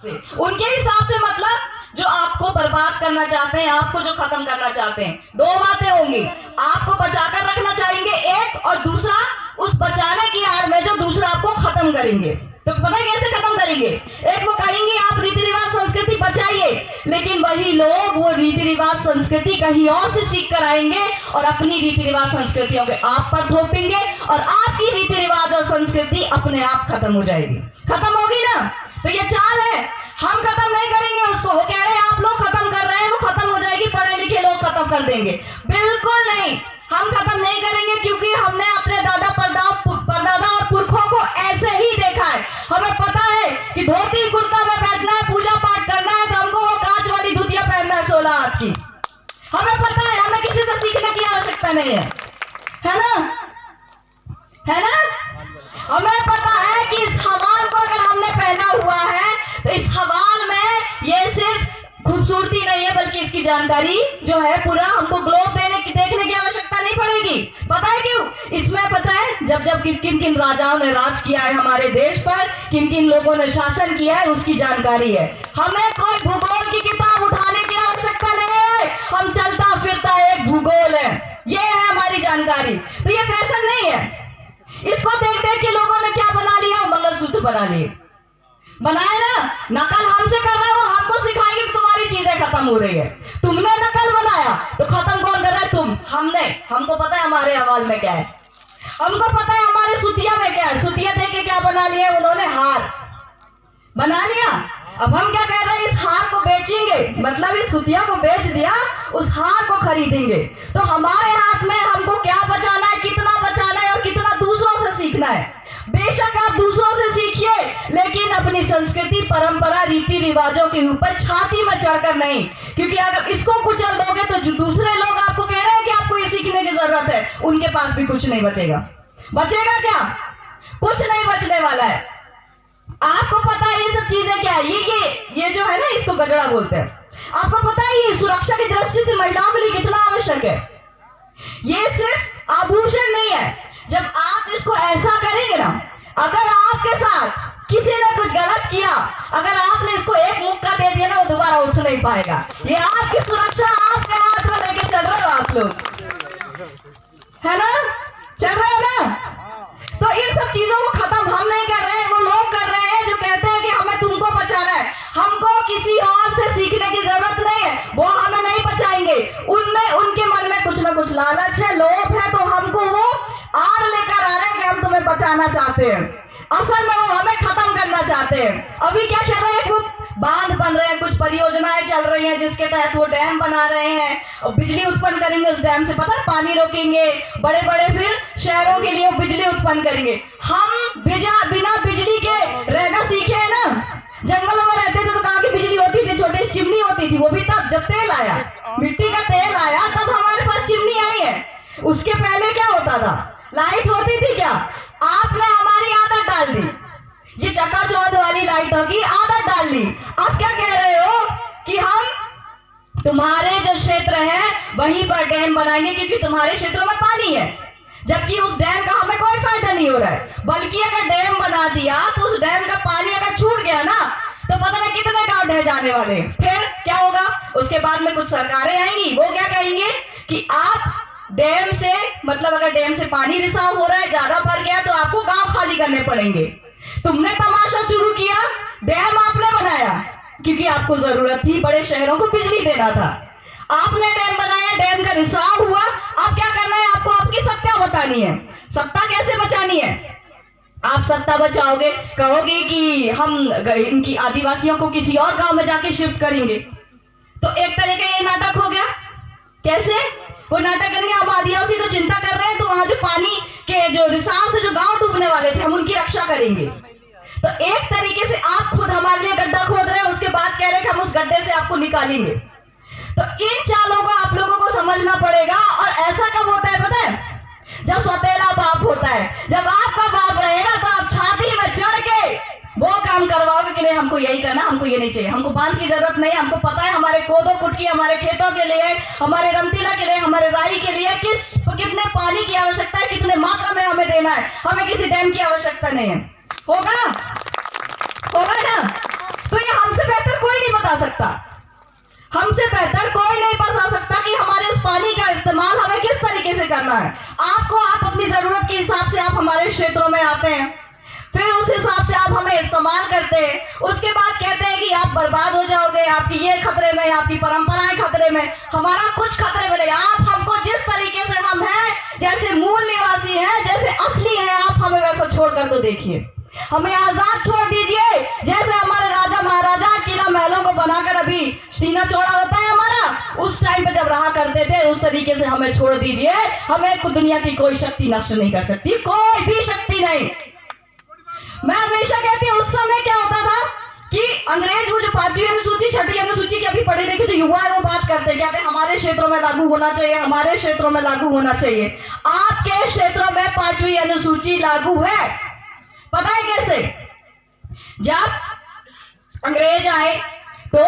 उनके हिसाब से मतलब जो आपको बर्बाद करना चाहते हैं, आपको जो खत्म करना चाहते हैं, दो बातें होंगी। आपको बचाकर रखना चाहेंगे एक, और दूसरा उस बचाने की आड़ में जो दूसरा आपको खत्म करेंगे। तो पता है कैसे खत्म करेंगे? एक वो कहेंगे आप रीति रिवाज संस्कृति बचाइए, लेकिन वही लोग वो रीति रिवाज संस्कृति कहीं और से सीख कर आएंगे और अपनी रीति रिवाज संस्कृतियों के आप पर थोपेंगे और आपकी रीति रिवाज और संस्कृति अपने आप खत्म हो जाएगी। खत्म होगी ना? तो ये चाल है, हम खत्म नहीं करेंगे उसको। वो कह रहे हैं आप लोग खत्म कर रहे हैं, वो खत्म हो जाएगी, पढ़े लिखे लोग खत्म कर देंगे। बिल्कुल नहीं, हम खत्म नहीं करेंगे, क्योंकि हमने अपने दादा परदादा और पुरखों को ऐसे ही देखा है। हमें पता है कि धोती कुर्ता में बैठना है, पूजा पाठ करना है, तो हमको वो कांच वाली धोतियां पहनना है 16 हाथ की। हमें पता है, हमें किसी से सीखने की आवश्यकता नहीं है ना? है ना? हमें पता है कि इस हवाल को अगर हमने पहना हुआ है तो इस हवाल में ये सिर्फ खूबसूरती नहीं है, बल्कि इसकी जानकारी जो है पूरा हमको ग्लोब देखने की आवश्यकता नहीं पड़ेगी। पता है क्यों? इसमें पता है जब किन किन राजाओं ने राज किया है हमारे देश पर, किन किन लोगों ने शासन किया है, उसकी जानकारी है। हमें कोई भूगोल की किताब उठाने की आवश्यकता नहीं है, हम चलता फिरता एक भूगोल है, ये है हमारी जानकारी। तो ये फैशन नहीं है। इसको देख देख के लोगों ने क्या बना लिया? मंगलसूत्र बना लिए। बनाए ना, नकल हमसे कर रहे हो, हमको सिखाएंगे कि तुम्हारी चीजें खत्म हो रही है। तुमने नकल बनाया तो खत्म कौन कर रहा है? तुम। हमने, हमको पता है हमारे हवाल में क्या है, हमको पता है हमारे सुतिया में क्या है। सुतिया देख के क्या बना लिया उन्होंने? हार बना लिया। अब हम क्या कह रहे हैं? इस हार को बेचेंगे, मतलब इस सुतिया को बेच दिया, उस हार को खरीदेंगे। तो हमारे हाथ में हमको क्या बचाना है, कितना बचाना है और कितना दूसरों से सीखना है। बेशक आप दूसरों से सीखिए, लेकिन अपनी संस्कृति परंपरा रीति रिवाजों के ऊपर छाती में चढ़कर नहीं, क्योंकि अगर इसको कुचल दोगे तो जो दूसरे लोग आपको कह रहे हैं कि आपको ये सीखने की जरूरत है, उनके पास भी कुछ नहीं बचेगा। बचेगा क्या? कुछ नहीं बचने वाला है। आपको पता है ये सब चीजें क्या है? ये जो है ना, इसको गजड़ा बोलते हैं। आपको पता है ये सुरक्षा की दृष्टि से महिलाओं के लिए कितना आवश्यक है? ये सिर्फ आभूषण नहीं है। जब आप इसको ऐसा करेंगे ना, अगर आपके साथ किसी ने कुछ गलत किया, अगर आपने इसको एक मुक्का दे दिया ना, वो दोबारा उठ नहीं पाएगा। ये आपकी सुरक्षा आपके हाथ में लेके चल रहे हो आप लोग, है ना? चल रहे हो ना? तो इन सब चीजों को खत्म हम नहीं कर रहे हैं, वो लोग कर रहे हैं जो कहते हैं कि हमें तुमको बचाना है। हमको किसी और से सीखने की जरूरत नहीं है, वो हमें नहीं बचाएंगे। उनमें उनके मन में कुछ ना कुछ लालच है, लोभ है, तो हमको वो आड़ लेकर आ रहे हैं कि हम तुम्हें बचाना चाहते हैं। असल में वो हमें खत्म करना चाहते हैं। अभी क्या चल रहा है? कुछ बांध बन रहे हैं, कुछ परियोजनाएं चल रही हैं जिसके तहत वो डैम बना रहे हैं और बिजली उत्पन्न करेंगे। उस डैम से पता है पानी रोकेंगे, बड़े बड़े फिर शहरों के लिए बिजली उत्पन्न करेंगे। हम बिना बिजली के रहना सीखे हैं ना। जंगलों में रहते थे तो कहाँ की बिजली होती थी? छोटी चिमनी होती थी, वो भी तब जब तेल आया, मिट्टी का तेल आया, तब हमारे पास चिमनी आई है। उसके पहले क्या होता था? लाइट होती थी क्या? आपने हमारी आदत डाल दी, ये चकाचौंध वाली लाइटों की आदत डाल ली। आप क्या कह रहे हो कि हम तुम्हारे जो क्षेत्र है वहीं पर डैम बनाएंगे क्योंकि तुम्हारे क्षेत्रों में पानी है, जबकि उस डैम का हमें कोई फायदा नहीं हो रहा है। बल्कि अगर डैम बना दिया तो उस डैम का पानी अगर छूट गया ना, तो पता नहीं कितने गांव ढह जाने वाले। फिर क्या होगा? उसके बाद में कुछ सरकारें आएंगी, वो क्या कहेंगे कि आप डैम से, मतलब अगर डैम से पानी रिसाव हो रहा है, ज्यादा भर गया, तो आपको गांव खाली करने पड़ेंगे। तुमने तमाशा शुरू किया, डैम आपने बनाया क्योंकि आपको जरूरत थी, बड़े शहरों को बिजली देना था। आपने डैम बनाया, डैम का रिसाव हुआ, अब क्या करना है? आपको आपकी सत्ता बचानी है। सत्ता कैसे बचानी है? आप सत्ता बचाओगे, कहोगे कि हम इनकी आदिवासियों को किसी और गांव में जाके शिफ्ट करेंगे, तो एक तरह का ये नाटक हो गया। कैसे वो नाटक करेंगे? हम आदिवासी तो चिंता कर रहे हैं, तो वहां जो पानी के जो रिसाव से जो गांव डूबने वाले थे, हम उनकी रक्षा करेंगे। तो एक तरीके से आप खुद हमारे लिए गड्ढा खोद रहे हैं, उसके बाद कह रहे हैं कि हम उस गड्ढे से आपको निकालेंगे। तो इन चालों को आप लोगों को समझना पड़ेगा। और ऐसा कब होता है पता है? जब सौतेला बाप होता है। जब आपका बाप रहेगा तो आप छाती में चढ़ के वो काम करवाओगे कि नहीं हमको यही करना, हमको ये नहीं चाहिए, हमको बांध की जरूरत नहीं। हमको पता है हमारे कोदो कुटकी हमारे खेतों के लिए, हमारे रमतीला के लिए, हमारे राई के लिए कितने पानी की आवश्यकता है, कितने मात्रा में हमें देना है। हमें किसी डैम की आवश्यकता नहीं है। होगा ना? तो ये हमसे बेहतर कोई नहीं बता सकता, हमसे बेहतर कोई नहीं बता सकता कि हमारे उस पानी का इस्तेमाल हमें किस तरीके से करना है। आप अपनी जरूरत के हिसाब से आप हमारे क्षेत्रों में आते हैं, फिर उस हिसाब से आप हमें इस्तेमाल करते हैं, उसके बाद कहते हैं कि आप बर्बाद हो जाओगे, आपकी ये खतरे में, आपकी परंपराएं खतरे में, हमारा कुछ खतरे में नहीं। आप हमको जिस तरीके से हम हैं, जैसे मूल निवासी हैं, जैसे असली हैं, आप हमें वैसा छोड़कर तो देखिए, हमें आजाद छोड़ दीजिए। जैसे हमारे राजा महाराजा किला महलों को बनाकर अभी सीना चौड़ा होता है हमारा, उस टाइम पे जब रहा करते थे, उस तरीके से हमें छोड़ दीजिए। हमें दुनिया की कोई शक्ति नष्ट नहीं कर सकती, कोई भी शक्ति नहीं। मैं हमेशा कहती हूँ, उस समय क्या होता था कि अंग्रेज वो जो 5वीं अनुसूची 6ठी अनुसूची की अभी पढ़े लिखे जो युवा है वो बात करते हैं, कहते हैं हमारे क्षेत्रों में लागू होना चाहिए, हमारे क्षेत्रों में लागू होना चाहिए। आपके क्षेत्रों में 5वीं अनुसूची लागू है, पता है कैसे? जब अंग्रेज आए